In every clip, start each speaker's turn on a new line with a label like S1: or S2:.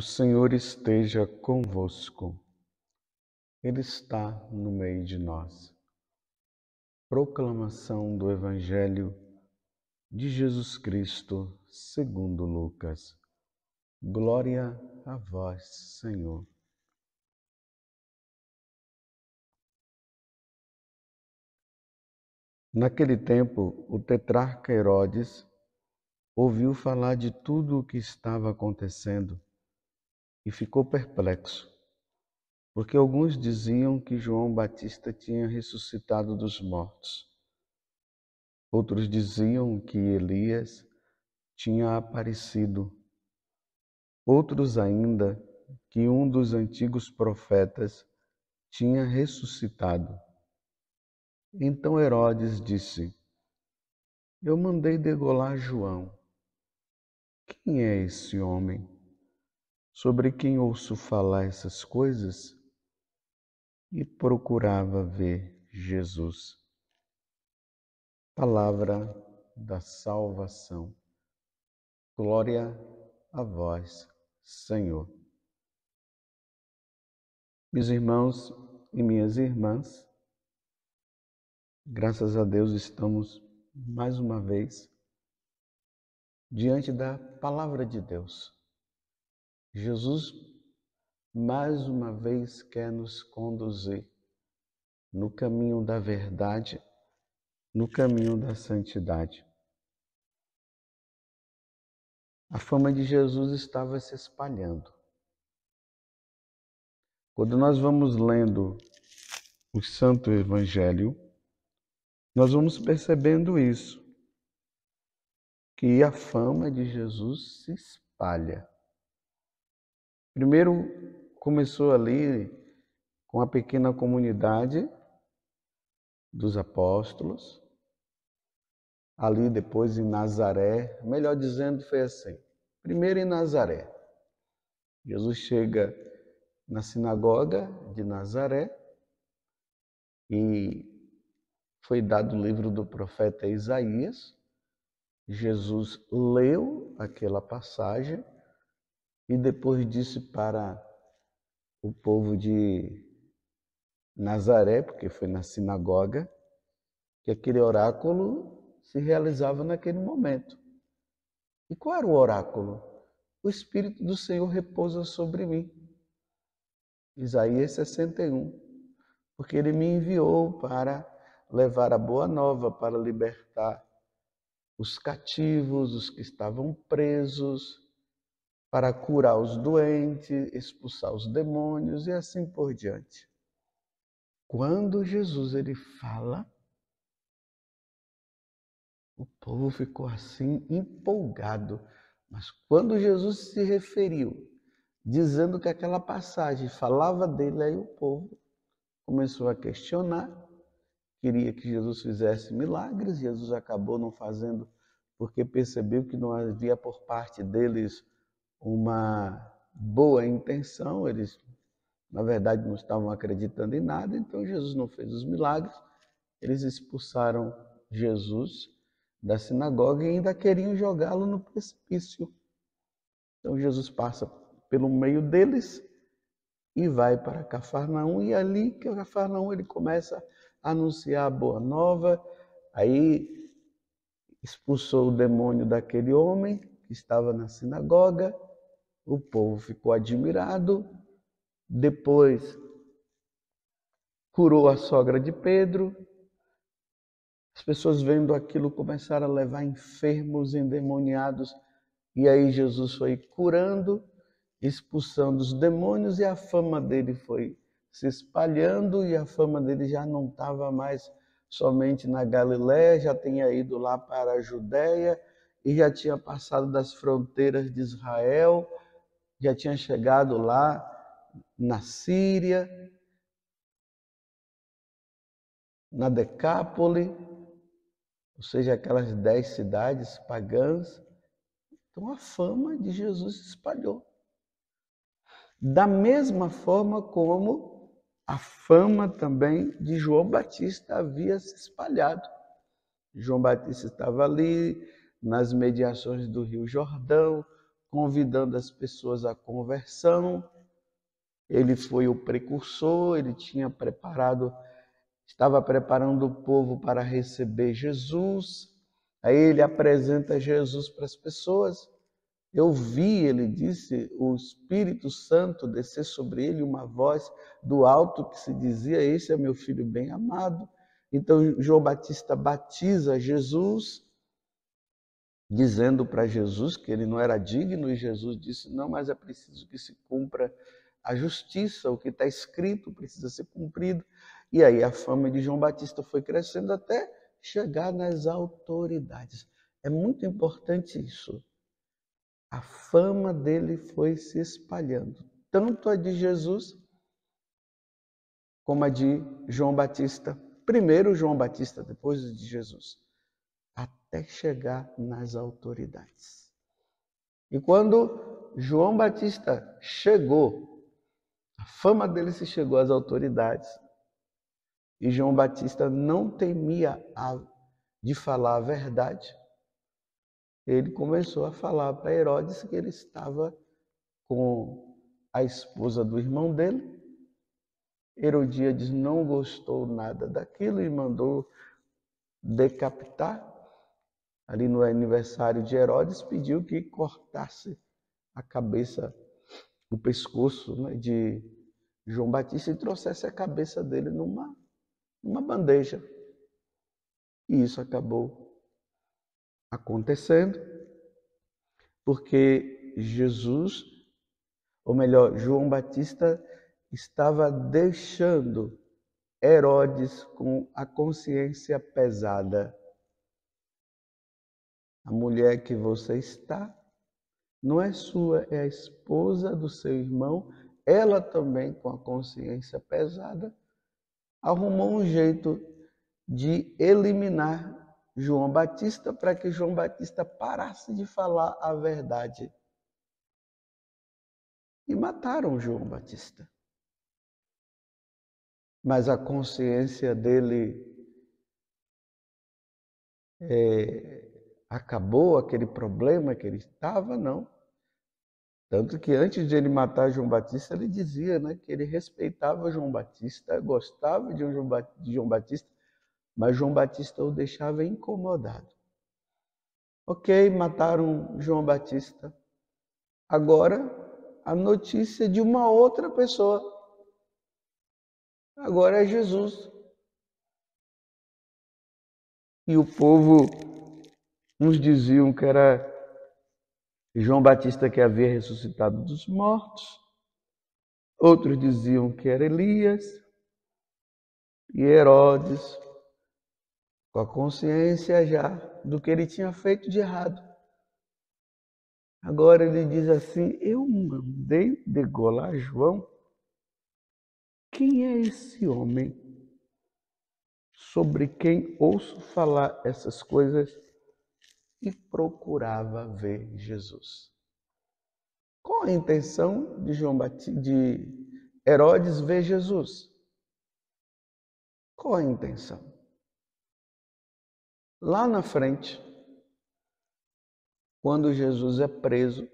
S1: Senhor esteja convosco. Ele está no meio de nós. Proclamação do Evangelho de Jesus Cristo, segundo Lucas. Glória a vós, Senhor. Naquele tempo, o tetrarca Herodes ouviu falar de tudo o que estava acontecendo e ficou perplexo, porque alguns diziam que João Batista tinha ressuscitado dos mortos. Outros diziam que Elias tinha aparecido. Outros ainda que um dos antigos profetas tinha ressuscitado. Então Herodes disse: Eu mandei degolar João. Quem é esse homem sobre quem ouço falar essas coisas? E procurava ver Jesus. Palavra da salvação. Glória a vós, Senhor. Meus irmãos e minhas irmãs, graças a Deus estamos mais uma vez diante da Palavra de Deus. Jesus mais uma vez quer nos conduzir no caminho da verdade, no caminho da santidade. A fama de Jesus estava se espalhando. Quando nós vamos lendo o Santo Evangelho, nós vamos percebendo isso, que a fama de Jesus se espalha. Primeiro começou ali com a pequena comunidade dos apóstolos, ali depois em Nazaré, melhor dizendo, foi assim. Primeiro em Nazaré. Jesus chega na sinagoga de Nazaré e foi dado o livro do profeta Isaías. Jesus leu aquela passagem e depois disse para o povo de Nazaré, porque foi na sinagoga, que aquele oráculo se realizava naquele momento. E qual era o oráculo? O Espírito do Senhor repousa sobre mim. Isaías 61. Porque Ele me enviou para levar a boa nova, para libertar os cativos, os que estavam presos, para curar os doentes, expulsar os demônios e assim por diante. Quando Jesus ele fala, o povo ficou assim empolgado. Mas quando Jesus se referiu, dizendo que aquela passagem falava dele, aí o povo começou a questionar, queria que Jesus fizesse milagres. Jesus acabou não fazendo porque percebeu que não havia por parte deles uma boa intenção. Eles, na verdade, não estavam acreditando em nada, então Jesus não fez os milagres. Eles expulsaram Jesus da sinagoga e ainda queriam jogá-lo no precipício. Então Jesus passa pelo meio deles e vai para Cafarnaum, e ali que Cafarnaum ele começa a anunciar a boa nova. Aí expulsou o demônio daquele homem que estava na sinagoga, o povo ficou admirado, depois curou a sogra de Pedro. As pessoas vendo aquilo começaram a levar enfermos, endemoniados, e aí Jesus foi curando, expulsando os demônios, e a fama dele foi se espalhando, e a fama dele já não estava mais somente na Galiléia, já tinha ido lá para a Judéia, e já tinha passado das fronteiras de Israel, já tinha chegado lá na Síria, na Decápole, ou seja, aquelas 10 cidades pagãs. Então a fama de Jesus se espalhou. Da mesma forma como a fama também de João Batista havia se espalhado. João Batista estava ali nas mediações do Rio Jordão, convidando as pessoas à conversão. Ele foi o precursor, ele estava preparando o povo para receber Jesus. Aí ele apresenta Jesus para as pessoas. Eu vi, ele disse, o Espírito Santo descer sobre ele, uma voz do alto que se dizia: esse é meu filho bem amado. Então João Batista batiza Jesus, dizendo para Jesus que ele não era digno, e Jesus disse: não, mas é preciso que se cumpra a justiça, o que está escrito precisa ser cumprido. E aí a fama de João Batista foi crescendo até chegar nas autoridades. É muito importante isso. A fama dele foi se espalhando, tanto a de Jesus como a de João Batista. Primeiro João Batista, depois de Jesus, até chegar nas autoridades. E quando João Batista chegou, a fama dele se chegou às autoridades, e João Batista não temia de falar a verdade. Ele começou a falar para Herodes que ele estava com a esposa do irmão dele. Herodíades não gostou nada daquilo e mandou decapitar. Ali no aniversário de Herodes, pediu que cortasse a cabeça, o pescoço, né, de João Batista e trouxesse a cabeça dele numa bandeja. E isso acabou acontecendo porque Jesus, ou melhor, João Batista, estava deixando Herodes com a consciência pesada. A mulher que você está não é sua, é a esposa do seu irmão. Ela também, com a consciência pesada, arrumou um jeito de eliminar João Batista para que João Batista parasse de falar a verdade. E mataram João Batista. Mas a consciência dele acabou, aquele problema que ele estava, não. Tanto que antes de ele matar João Batista, ele dizia, né, que ele respeitava João Batista, gostava de João Batista, mas João Batista o deixava incomodado. Ok, mataram João Batista. Agora, a notícia de uma outra pessoa. Agora é Jesus. E o povo, uns diziam que era João Batista que havia ressuscitado dos mortos, outros diziam que era Elias, e Herodes, com a consciência já do que ele tinha feito de errado. Agora ele diz assim: eu mandei degolar João. Quem é esse homem sobre quem ouço falar essas coisas? E procurava ver Jesus. Qual a intenção de Herodes ver Jesus? Qual a intenção? Lá na frente, quando Jesus é preso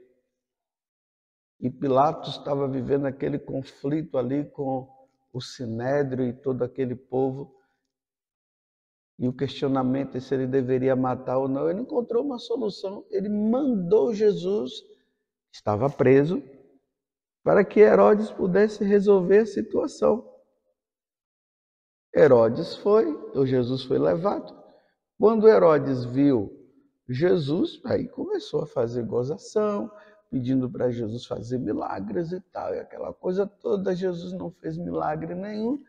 S1: e Pilatos estava vivendo aquele conflito ali com o Sinédrio e todo aquele povo, e o questionamento é se ele deveria matar ou não, ele encontrou uma solução. Ele mandou Jesus, que estava preso, para que Herodes pudesse resolver a situação. Herodes foi, ou Jesus foi levado. Quando Herodes viu Jesus, aí começou a fazer gozação, pedindo para Jesus fazer milagres e tal, e aquela coisa toda. Jesus não fez milagre nenhum,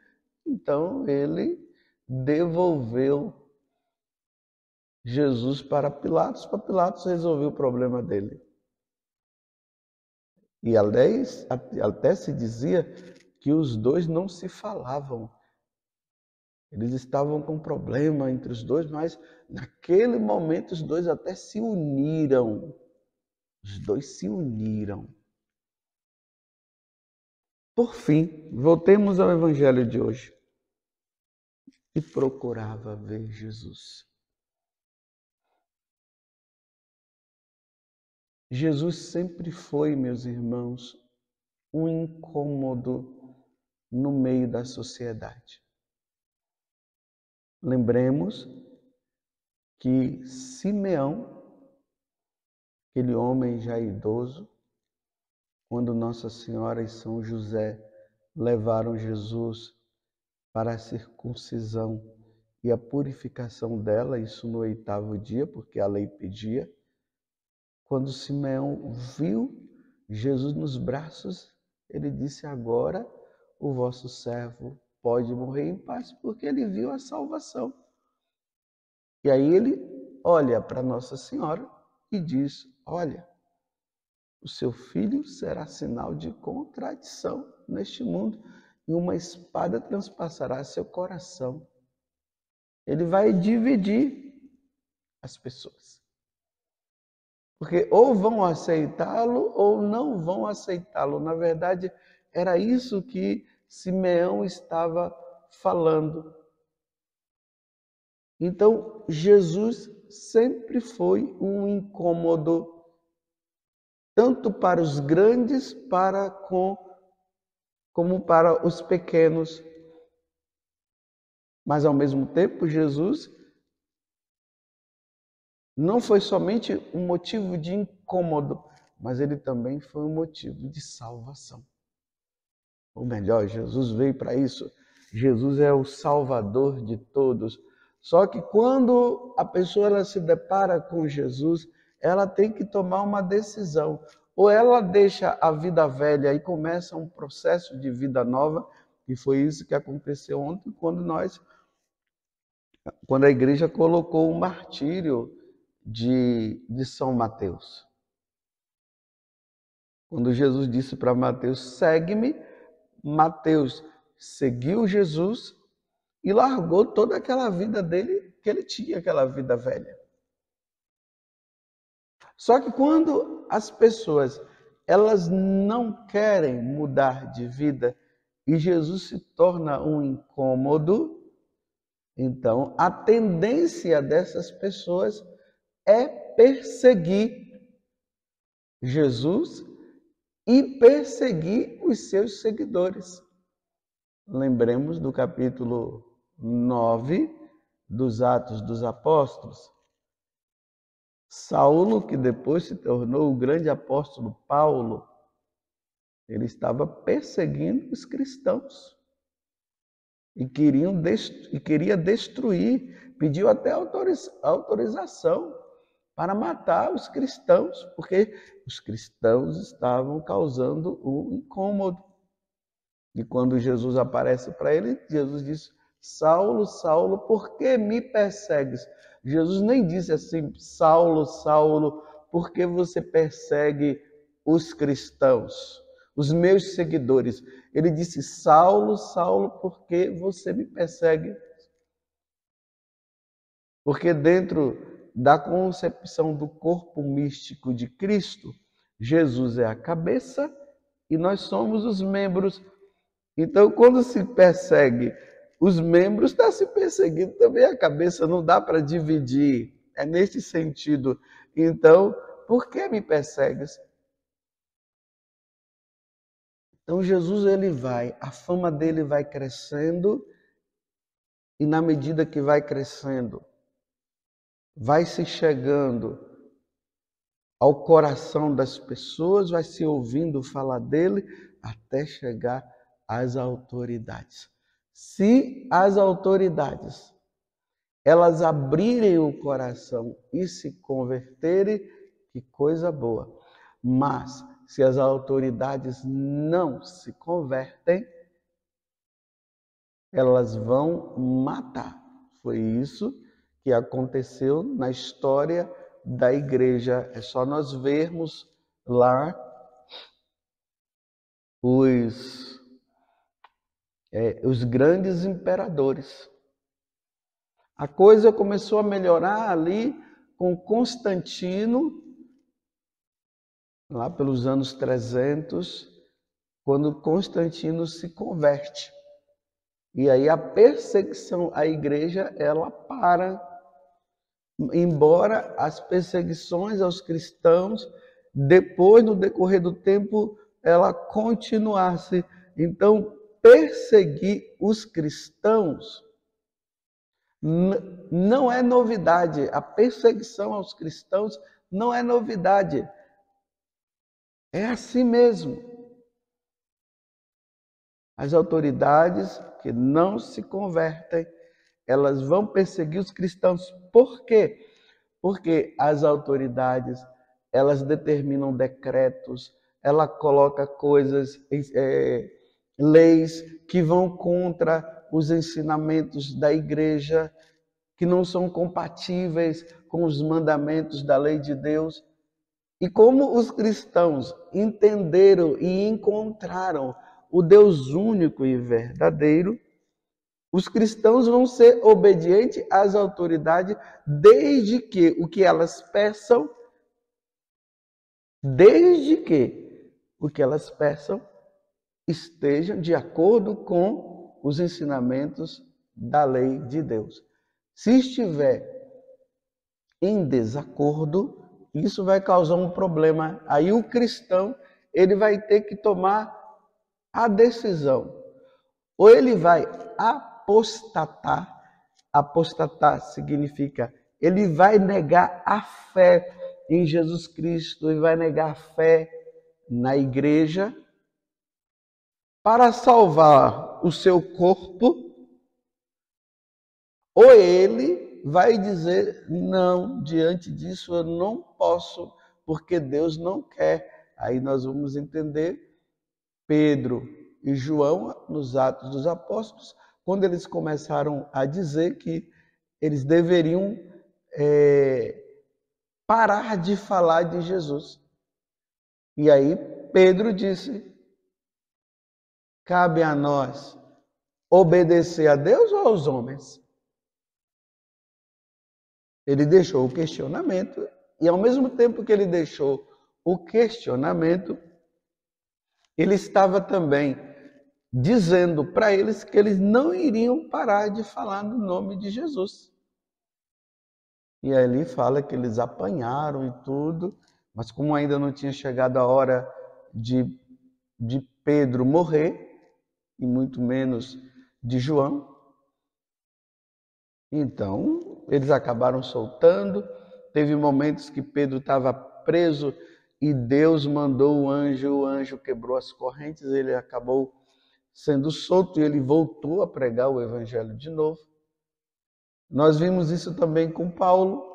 S1: então ele devolveu Jesus para Pilatos resolver o problema dele. E até se dizia que os dois não se falavam. Eles estavam com problema entre os dois, mas naquele momento os dois até se uniram. Os dois se uniram. Por fim, voltemos ao evangelho de hoje. E procurava ver Jesus. Jesus sempre foi, meus irmãos, um incômodo no meio da sociedade. Lembremos que Simeão, aquele homem já idoso, quando Nossa Senhora e São José levaram Jesus para a circuncisão e a purificação dela, isso no 8º dia, porque a lei pedia, quando Simeão viu Jesus nos braços, ele disse: agora o vosso servo pode morrer em paz, porque ele viu a salvação. E aí ele olha para Nossa Senhora e diz: olha, o seu filho será sinal de contradição neste mundo, e uma espada transpassará seu coração. Ele vai dividir as pessoas. Porque ou vão aceitá-lo ou não vão aceitá-lo. Na verdade, era isso que Simeão estava falando. Então, Jesus sempre foi um incômodo, tanto para os grandes como para os pequenos. Mas, ao mesmo tempo, Jesus não foi somente um motivo de incômodo, mas ele também foi um motivo de salvação. Ou melhor, Jesus veio para isso. Jesus é o Salvador de todos. Só que quando a pessoa ela se depara com Jesus, ela tem que tomar uma decisão. Ou ela deixa a vida velha e começa um processo de vida nova, e foi isso que aconteceu ontem, quando a igreja colocou o martírio de São Mateus. Quando Jesus disse para Mateus: segue-me, Mateus seguiu Jesus e largou toda aquela vida dele, que ele tinha, aquela vida velha. Só que quando as pessoas elas não querem mudar de vida e Jesus se torna um incômodo, então a tendência dessas pessoas é perseguir Jesus e perseguir os seus seguidores. Lembremos do capítulo 9 dos Atos dos Apóstolos. Saulo, que depois se tornou o grande apóstolo Paulo, ele estava perseguindo os cristãos e queria destruir, pediu até autorização para matar os cristãos, porque os cristãos estavam causando um incômodo. E quando Jesus aparece para ele, Jesus diz: Saulo, Saulo, por que me persegues? Jesus nem disse assim: Saulo, Saulo, por que você persegue os cristãos, os meus seguidores? Ele disse: Saulo, Saulo, por que você me persegue? Porque dentro da concepção do corpo místico de Cristo, Jesus é a cabeça e nós somos os membros. Então, quando se persegue os membros, está se perseguindo também a cabeça, não dá para dividir. É nesse sentido. Então, por que me persegues? Então, Jesus, a fama dele vai crescendo, e na medida que vai crescendo, vai se chegando ao coração das pessoas, vai se ouvindo falar dele, até chegar às autoridades. Se as autoridades elas abrirem o coração e se converterem, que coisa boa. Mas se as autoridades não se convertem, elas vão matar. Foi isso que aconteceu na história da igreja. É só nós vermos lá os grandes imperadores. A coisa começou a melhorar ali com Constantino, lá pelos anos 300, quando Constantino se converte. E aí a perseguição à igreja, ela para. Embora as perseguições aos cristãos, depois, no decorrer do tempo, ela continuasse. Então, perseguir os cristãos não é novidade. A perseguição aos cristãos não é novidade. É assim mesmo. As autoridades que não se convertem, elas vão perseguir os cristãos. Por quê? Porque as autoridades, elas determinam decretos, ela coloca coisas, leis que vão contra os ensinamentos da igreja, que não são compatíveis com os mandamentos da lei de Deus. E como os cristãos entenderam e encontraram o Deus único e verdadeiro, os cristãos vão ser obedientes às autoridades desde que o que elas peçam, estejam de acordo com os ensinamentos da lei de Deus. Se estiver em desacordo, isso vai causar um problema. Aí o cristão, ele vai ter que tomar a decisão. Ou ele vai apostatar. Apostatar significa ele vai negar a fé em Jesus Cristo, ele vai negar a fé na igreja para salvar o seu corpo, ou ele vai dizer, não, diante disso eu não posso, porque Deus não quer. Aí nós vamos entender Pedro e João, nos Atos dos Apóstolos, quando eles começaram a dizer que eles deveriam parar de falar de Jesus. E aí Pedro disse, cabe a nós obedecer a Deus ou aos homens? Ele deixou o questionamento, e ao mesmo tempo que ele deixou o questionamento, ele estava também dizendo para eles que eles não iriam parar de falar no nome de Jesus. E aí ele fala que eles apanharam e tudo, mas como ainda não tinha chegado a hora de Pedro morrer, e muito menos de João, então eles acabaram soltando. Teve momentos que Pedro estava preso e Deus mandou o anjo quebrou as correntes, ele acabou sendo solto e ele voltou a pregar o evangelho de novo. Nós vimos isso também com Paulo.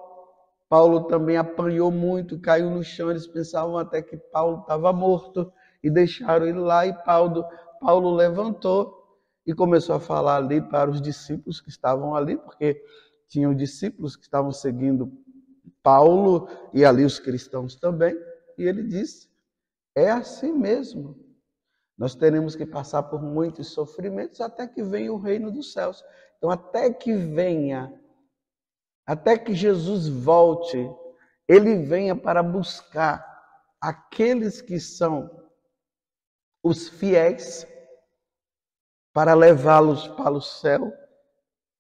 S1: Paulo também apanhou muito, caiu no chão, eles pensavam até que Paulo estava morto e deixaram ele lá, e Paulo levantou e começou a falar ali para os discípulos que estavam ali, porque tinham discípulos que estavam seguindo Paulo e ali os cristãos também, e ele disse, é assim mesmo. Nós teremos que passar por muitos sofrimentos até que venha o reino dos céus. Então, até que Jesus volte, ele venha para buscar aqueles que são os fiéis, para levá-los para o céu,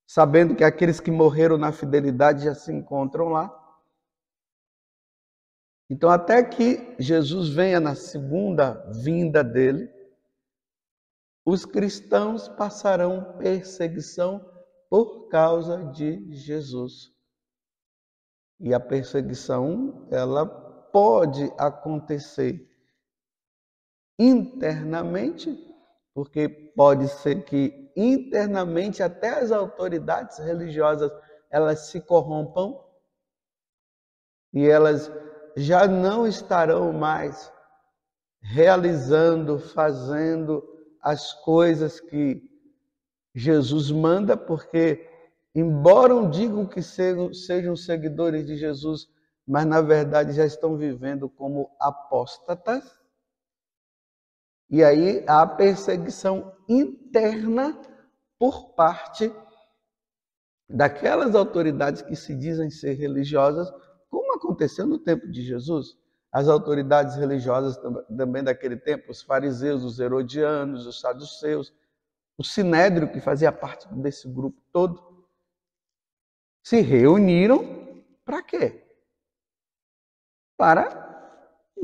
S1: sabendo que aqueles que morreram na fidelidade já se encontram lá. Então, até que Jesus venha na segunda vinda dele, os cristãos passarão perseguição por causa de Jesus. E a perseguição, ela pode acontecer internamente, porque pode ser que internamente até as autoridades religiosas elas se corrompam e elas já não estarão mais realizando, fazendo as coisas que Jesus manda, porque embora digam que sejam seguidores de Jesus, mas na verdade já estão vivendo como apóstatas. E aí há perseguição interna por parte daquelas autoridades que se dizem ser religiosas, como aconteceu no tempo de Jesus. As autoridades religiosas também daquele tempo, os fariseus, os herodianos, os saduceus, o sinédrio, que fazia parte desse grupo todo, se reuniram para quê? Para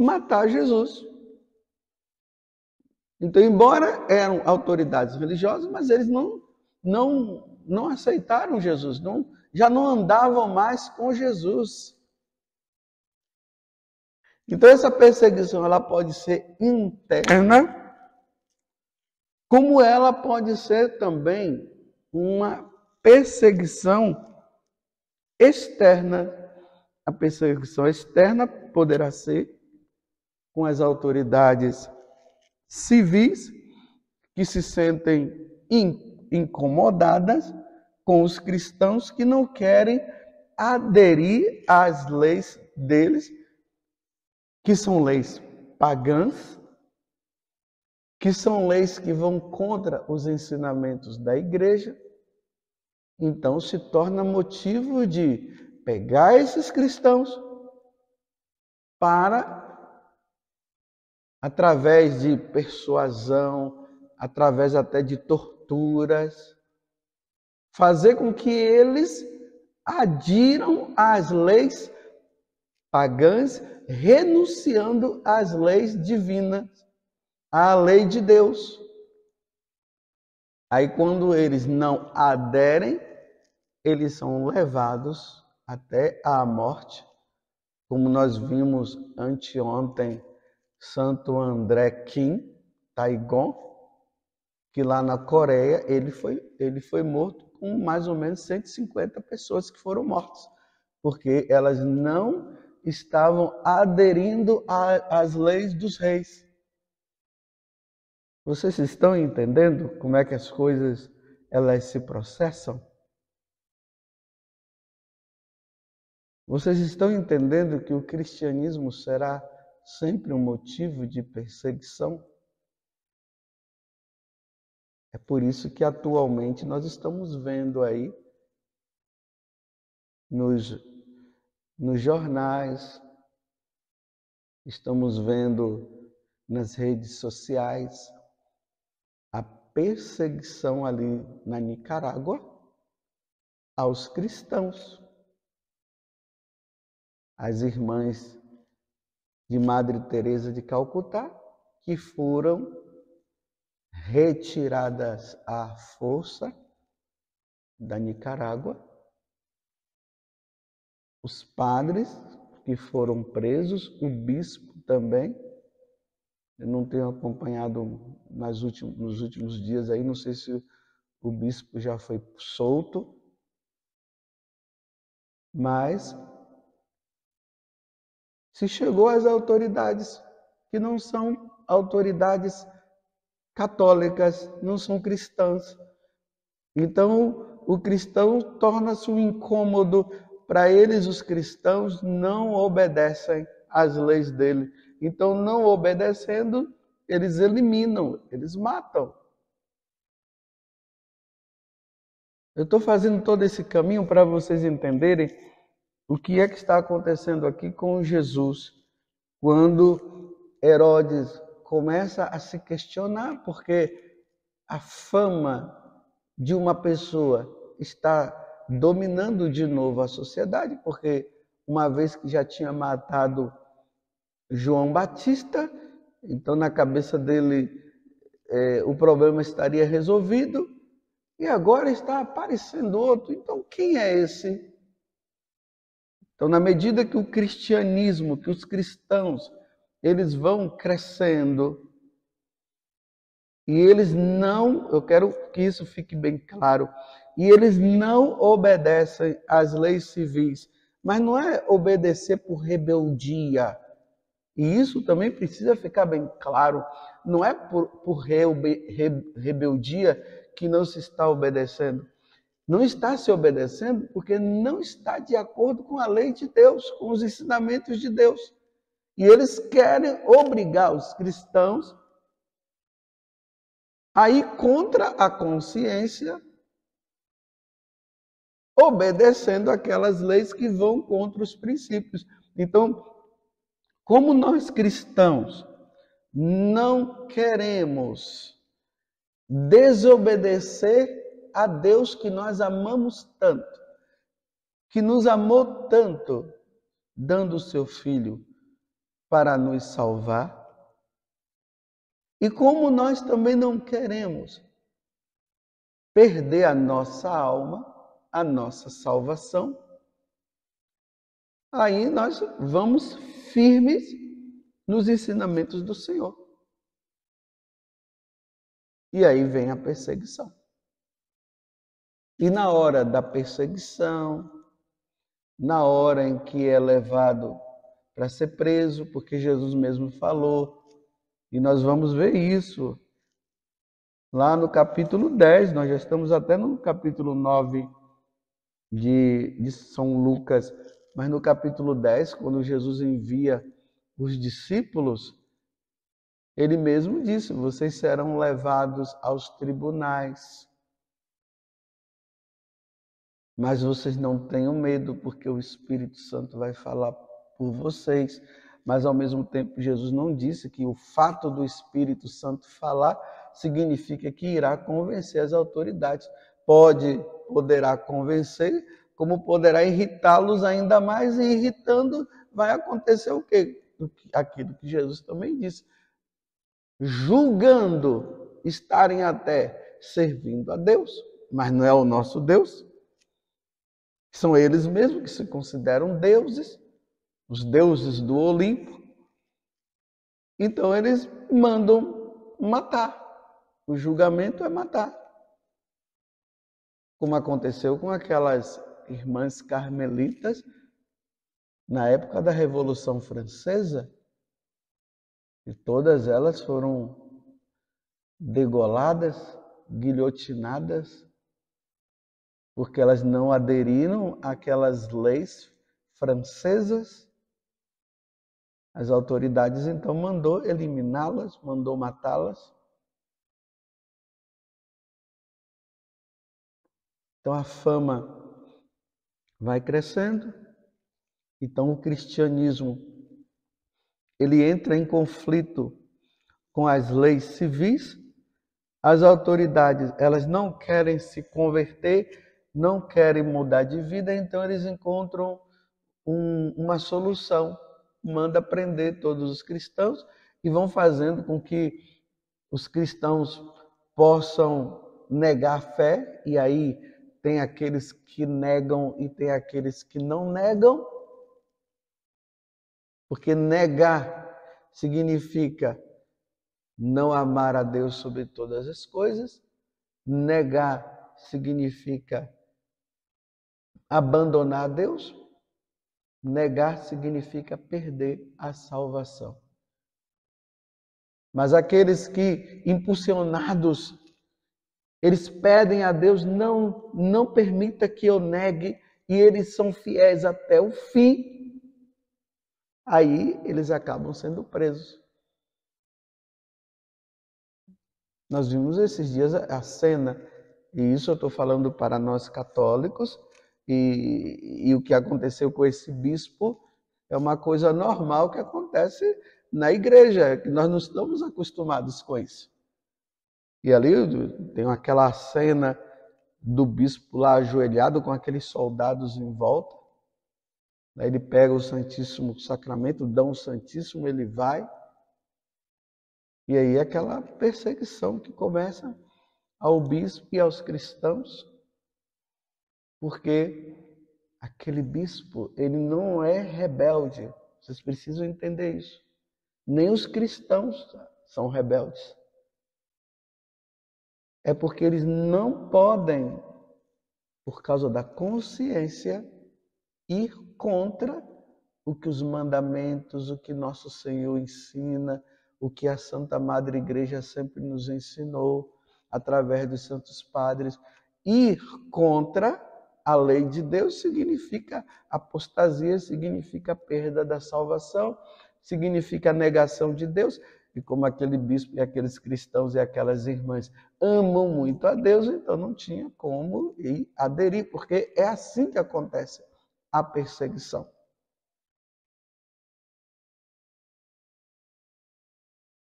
S1: matar Jesus. Então, embora eram autoridades religiosas, mas eles não aceitaram Jesus, já não andavam mais com Jesus. Então, essa perseguição ela pode ser interna, como ela pode ser também uma perseguição externa. A perseguição externa poderá ser com as autoridades civis que se sentem incomodadas com os cristãos que não querem aderir às leis deles, que são leis pagãs, que são leis que vão contra os ensinamentos da igreja. Então se torna motivo de pegar esses cristãos para, através de persuasão, através até de torturas, fazer com que eles adiram às leis pagãs, renunciando às leis divinas, à lei de Deus. Aí, quando eles não aderem, eles são levados até a morte, como nós vimos anteontem, Santo André Kim Taigon, que lá na Coreia ele foi morto com mais ou menos 150 pessoas que foram mortas, porque elas não estavam aderindo às leis dos reis. Vocês estão entendendo como é que as coisas elas se processam? Vocês estão entendendo que o cristianismo será sempre um motivo de perseguição? É por isso que atualmente nós estamos vendo aí nos jornais, estamos vendo nas redes sociais a perseguição ali na Nicarágua aos cristãos. As irmãs de Madre Teresa de Calcutá, que foram retiradas à força da Nicarágua, os padres que foram presos, o bispo também. Eu não tenho acompanhado nos últimos dias aí, não sei se o bispo já foi solto, mas se chegou às autoridades que não são autoridades católicas, não são cristãs. Então, o cristão torna-se um incômodo para eles. Os cristãos não obedecem às leis dele. Então, não obedecendo, eles eliminam, eles matam. Eu estou fazendo todo esse caminho para vocês entenderem o que é que está acontecendo aqui com Jesus, quando Herodes começa a se questionar, porque a fama de uma pessoa está dominando de novo a sociedade, porque uma vez que já tinha matado João Batista, então na cabeça dele o problema estaria resolvido, e agora está aparecendo outro. Então quem é esse? Então, na medida que o cristianismo, que os cristãos, eles vão crescendo, e eles não, eu quero que isso fique bem claro, e eles não obedecem às leis civis, mas não é obedecer por rebeldia. E isso também precisa ficar bem claro. Não é por rebeldia que não se está obedecendo. Não está se obedecendo porque não está de acordo com a lei de Deus, com os ensinamentos de Deus. E eles querem obrigar os cristãos a ir contra a consciência, obedecendo aquelas leis que vão contra os princípios. Então, como nós cristãos não queremos desobedecer a Deus que nós amamos tanto, que nos amou tanto, dando o seu Filho para nos salvar. E como nós também não queremos perder a nossa alma, a nossa salvação, aí nós vamos firmes nos ensinamentos do Senhor. E aí vem a perseguição. E na hora da perseguição, na hora em que é levado para ser preso, porque Jesus mesmo falou, e nós vamos ver isso lá no capítulo 10, nós já estamos até no capítulo 9 de São Lucas, mas no capítulo 10, quando Jesus envia os discípulos, ele mesmo disse: vocês serão levados aos tribunais, mas vocês não tenham medo, porque o Espírito Santo vai falar por vocês. Mas, ao mesmo tempo, Jesus não disse que o fato do Espírito Santo falar significa que irá convencer as autoridades. Poderá convencer, como poderá irritá-los ainda mais, e irritando vai acontecer o quê? Aquilo que Jesus também disse. Julgando estarem até servindo a Deus, mas não é o nosso Deus. São eles mesmos que se consideram deuses, os deuses do Olimpo. Então eles mandam matar. O julgamento é matar. Como aconteceu com aquelas irmãs carmelitas na época da Revolução Francesa, e todas elas foram degoladas, guilhotinadas, porque elas não aderiram àquelas leis francesas. As autoridades então mandou eliminá-las, mandou matá-las. Então a fama vai crescendo. Então o cristianismo ele entra em conflito com as leis civis. As autoridades, elas não querem se converter, não querem mudar de vida, então eles encontram uma solução. Manda prender todos os cristãos e vão fazendo com que os cristãos possam negar a fé, e aí tem aqueles que negam e tem aqueles que não negam, porque negar significa não amar a Deus sobre todas as coisas, negar significa abandonar a Deus, negar significa perder a salvação. Mas aqueles que, impulsionados, eles pedem a Deus, não permita que eu negue, e eles são fiéis até o fim, aí eles acabam sendo presos. Nós vimos esses dias a cena, e isso eu estou falando para nós católicos, e o que aconteceu com esse bispo é uma coisa normal que acontece na igreja, que nós não estamos acostumados com isso. E ali tem aquela cena do bispo lá ajoelhado com aqueles soldados em volta. Aí ele pega o Santíssimo Sacramento, dá o Santíssimo, ele vai. E aí aquela perseguição que começa ao bispo e aos cristãos, porque aquele bispo, ele não é rebelde. Vocês precisam entender isso. Nem os cristãos são rebeldes. É porque eles não podem, por causa da consciência, ir contra o que os mandamentos, o que nosso Senhor ensina, o que a Santa Madre Igreja sempre nos ensinou, através dos santos padres. Ir contra a lei de Deus significa apostasia, significa perda da salvação, significa negação de Deus. E como aquele bispo e aqueles cristãos e aquelas irmãs amam muito a Deus, então não tinha como ir aderir, porque é assim que acontece a perseguição.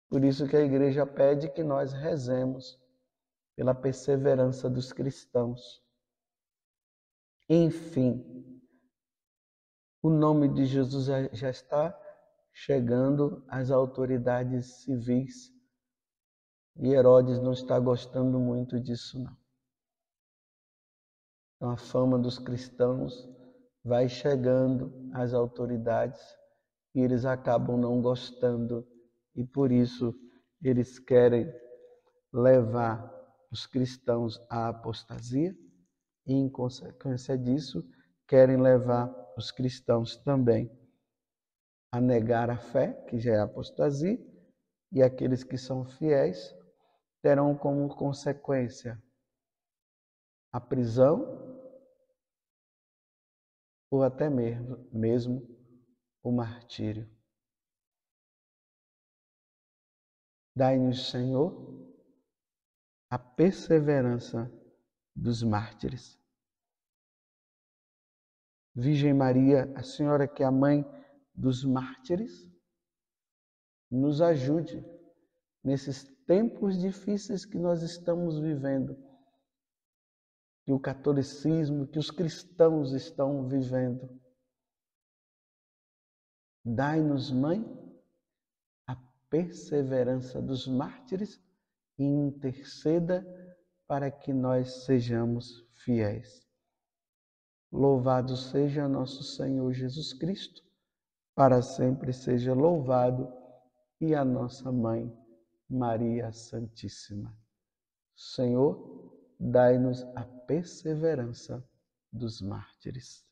S1: Por isso que a igreja pede que nós rezemos pela perseverança dos cristãos. Enfim, o nome de Jesus já está chegando às autoridades civis. E Herodes não está gostando muito disso, não. Então a fama dos cristãos vai chegando às autoridades e eles acabam não gostando, e por isso eles querem levar os cristãos à apostasia e, em consequência disso, querem levar os cristãos também a negar a fé, que já é apostasia, e aqueles que são fiéis terão como consequência a prisão ou até mesmo o martírio. Dai-nos, Senhor, a perseverança dos mártires. Virgem Maria, a Senhora que é a mãe dos mártires, nos ajude nesses tempos difíceis que nós estamos vivendo, que o catolicismo, que os cristãos estão vivendo. Dai-nos, Mãe, a perseverança dos mártires e interceda para que nós sejamos fiéis. Louvado seja nosso Senhor Jesus Cristo, para sempre seja louvado, e a nossa Mãe, Maria Santíssima. Senhor, dai-nos a perseverança dos mártires.